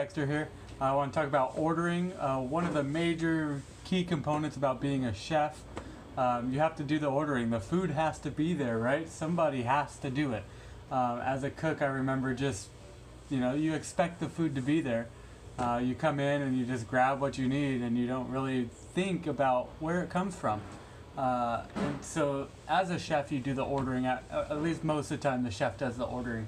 Dexter here. I want to talk about ordering. One of the major key components about being a chef, you have to do the ordering. The food has to be there, right? Somebody has to do it. As a cook, I remember just, you expect the food to be there. You come in and you just grab what you need and you don't really think about where it comes from. And so as a chef, you do the ordering. At least most of the time the chef does the ordering.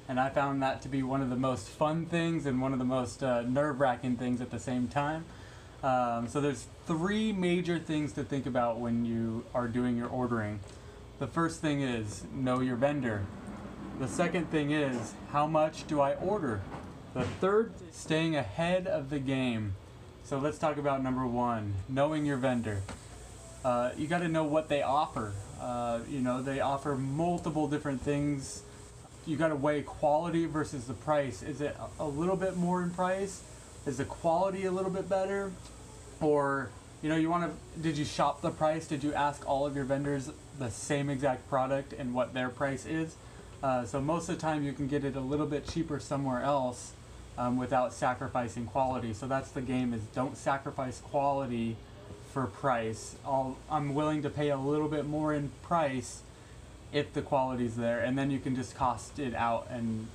And I found that to be one of the most fun things and one of the most nerve-wracking things at the same time. So there's three major things to think about when you are doing your ordering. The first thing is know your vendor. The second thing is how much do I order? The third, staying ahead of the game. So let's talk about number one, knowing your vendor. You got to know what they offer. They offer multiple different things. You got to weigh quality versus the price. Is it a little bit more in price? Is the quality a little bit better? Or, did you shop the price? Did you ask all of your vendors the same exact product and what their price is? So most of the time you can get it a little bit cheaper somewhere else without sacrificing quality. So that's the game, is don't sacrifice quality for price. I'm willing to pay a little bit more in price if the quality's there, and then you can just cost it out and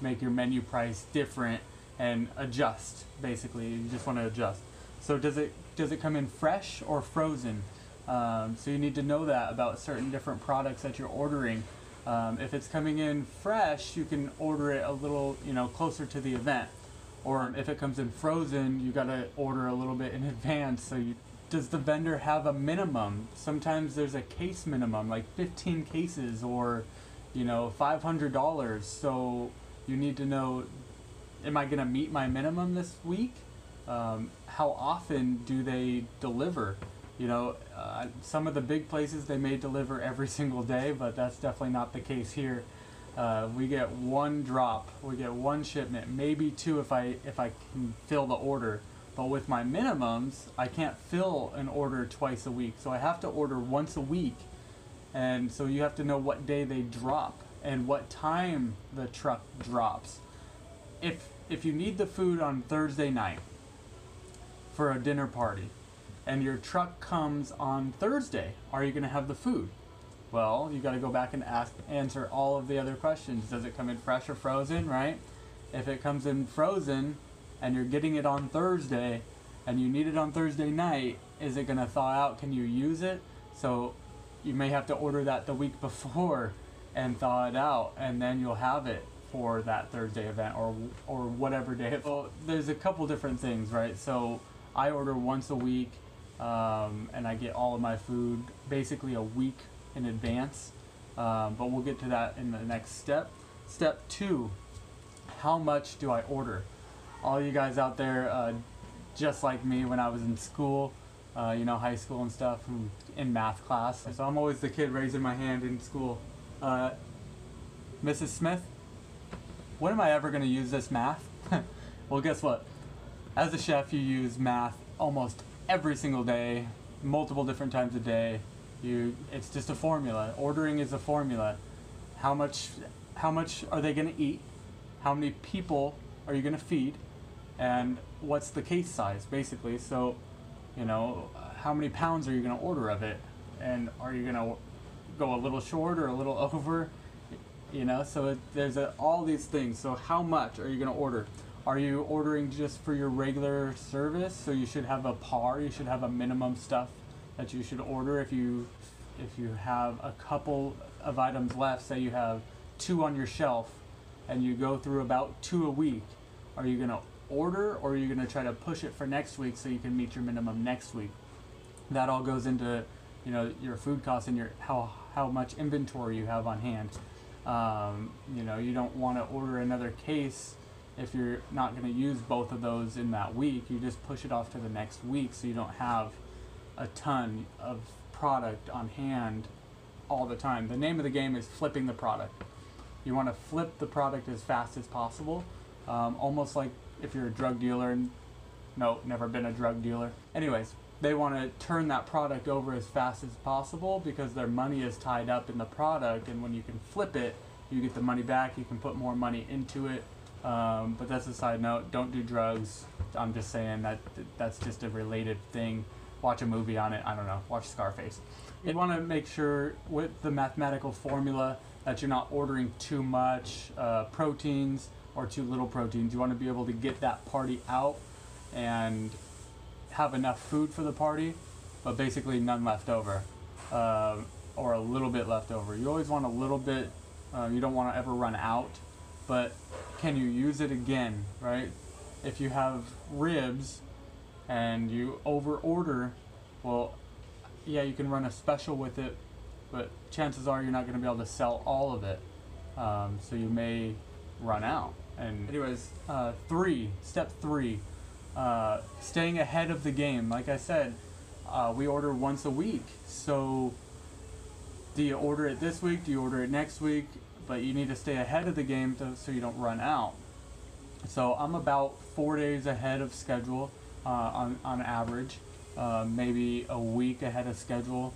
make your menu price different and adjust. Basically, you just want to adjust. So does it come in fresh or frozen? So you need to know that about certain different products that you're ordering. If it's coming in fresh, you can order it a little closer to the event, or if it comes in frozen, you got to order a little bit in advance. Does the vendor have a minimum? Sometimes there's a case minimum, like 15 cases or, $500. So you need to know, am I going to meet my minimum this week? How often do they deliver? Some of the big places, they may deliver every single day, but that's definitely not the case here. We get one drop, we get one shipment, maybe two if I can fill the order. But with my minimums, I can't fill an order twice a week. So I have to order once a week. And so you have to know what day they drop and what time the truck drops. If you need the food on Thursday night for a dinner party and your truck comes on Thursday, are you going to have the food? Well, you got to go back and answer all of the other questions. Does it come in fresh or frozen, right? If it comes in frozen, and you're getting it on Thursday, and you need it on Thursday night, is it going to thaw out? Can you use it? So you may have to order that the week before and thaw it out, and then you'll have it for that Thursday event or whatever day. Well, there's a couple different things, right? So I order once a week, and I get all of my food basically a week in advance, but we'll get to that in the next step. Step two, how much do I order? All you guys out there, just like me when I was in school, high school and stuff, in math class. So I'm always the kid raising my hand in school. Mrs. Smith, when am I ever going to use this math? Well, guess what? As a chef, you use math almost every single day, multiple different times a day. It's just a formula. Ordering is a formula. How much are they going to eat? How many people are you going to feed? And what's the case size, basically? So, how many pounds are you going to order of it? And are you going to go a little short or a little over? So there's all these things. So how much are you going to order? Are you ordering just for your regular service? So you should have a par, you should have a minimum stuff that you should order. If you have a couple of items left, say you have 2 on your shelf, and you go through about 2 a week, are you going to order, or are you going to try to push it for next week so you can meet your minimum next week? That all goes into your food costs and your how much inventory you have on hand. You don't want to order another case if you're not going to use both of those in that week. You just push it off to the next week so you don't have a ton of product on hand all the time. The name of the game is flipping the product. You want to flip the product as fast as possible, almost like if you're a drug dealer. No, never been a drug dealer. Anyways, they want to turn that product over as fast as possible because their money is tied up in the product, and when you can flip it, you get the money back, you can put more money into it, But that's a side note. Don't do drugs. I'm just saying that's just a related thing. Watch a movie on it. I don't know. Watch Scarface. You want to make sure with the mathematical formula that you're not ordering too much proteins or too little proteins. You want to be able to get that party out and have enough food for the party, but basically none left over, or a little bit left over. You always want a little bit. You don't want to ever run out, but can you use it again, right? If you have ribs and you over order, well, yeah, you can run a special with it, but chances are you're not going to be able to sell all of it. So you may run out. And anyways, step three, staying ahead of the game. Like I said, we order once a week. So do you order it this week? Do you order it next week? But you need to stay ahead of the game so you don't run out. So I'm about 4 days ahead of schedule on average, maybe a week ahead of schedule,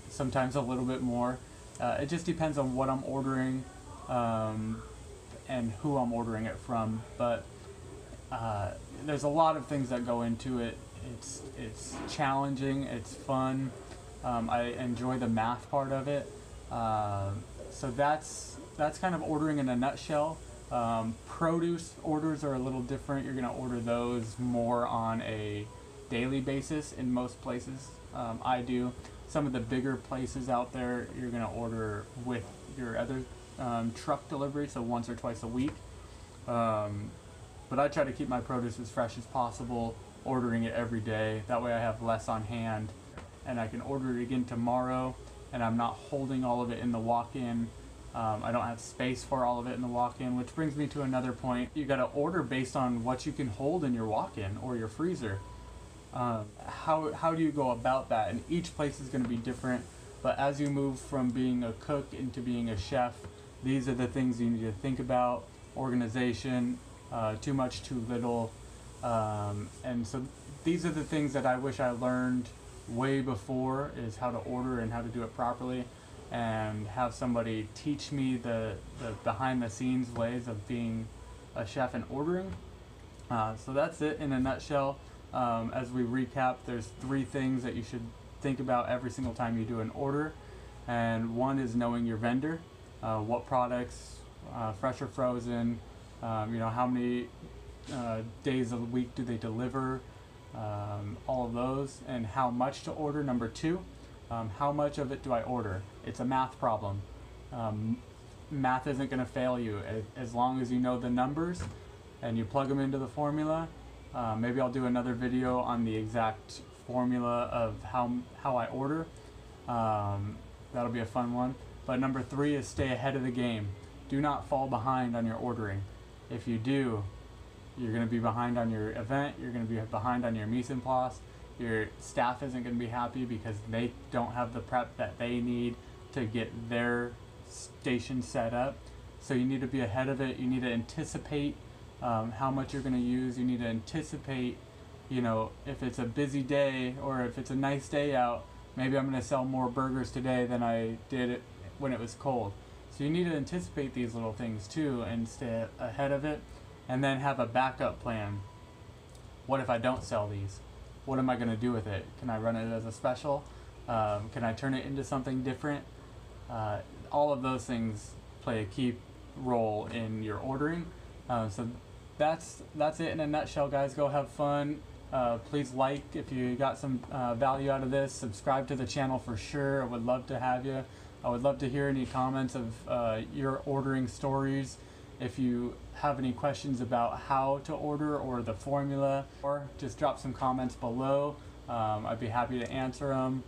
sometimes a little bit more. It just depends on what I'm ordering and who I'm ordering it from. But there's a lot of things that go into it. It's challenging, it's fun. I enjoy the math part of it. So that's kind of ordering in a nutshell. Produce orders are a little different. You're going to order those more on a daily basis in most places. I do. Some of the bigger places out there, you're going to order with your other truck delivery, so once or twice a week. But I try to keep my produce as fresh as possible, ordering it every day. That way I have less on hand, and I can order it again tomorrow, and I'm not holding all of it in the walk-in. I don't have space for all of it in the walk-in, which brings me to another point. You got to order based on what you can hold in your walk-in or your freezer. How do you go about that? And each place is going to be different, but as you move from being a cook into being a chef, these are the things you need to think about. Organization, too much, too little, and so these are the things that I wish I learned way before, is how to order and how to do it properly, and have somebody teach me the behind the scenes ways of being a chef and ordering. So that's it in a nutshell. As we recap, there's 3 things that you should think about every single time you do an order, and one is knowing your vendor, what products, fresh or frozen, how many days a week do they deliver, all of those, and how much to order. Number 2, how much of it do I order? It's a math problem. Math isn't going to fail you as long as you know the numbers and you plug them into the formula. Maybe I'll do another video on the exact formula of how I order. That'll be a fun one. But number 3 is stay ahead of the game. Do not fall behind on your ordering. If you do, you're going to be behind on your event, you're going to be behind on your mise en place, your staff isn't going to be happy because they don't have the prep that they need to get their station set up. So you need to be ahead of it. You need to anticipate how much you're going to use. You need to anticipate, if it's a busy day or if it's a nice day out, maybe I'm going to sell more burgers today than I did when it was cold. So you need to anticipate these little things too and stay ahead of it, and then have a backup plan. What if I don't sell these? What am I going to do with it? Can I run it as a special? Can I turn it into something different? All of those things play a key role in your ordering. So that's it in a nutshell, guys. Go have fun. Please like if you got some value out of this. Subscribe to the channel for sure. I would love to have you. I would love to hear any comments of your ordering stories. If you have any questions about how to order or the formula, or just drop some comments below. I'd be happy to answer them.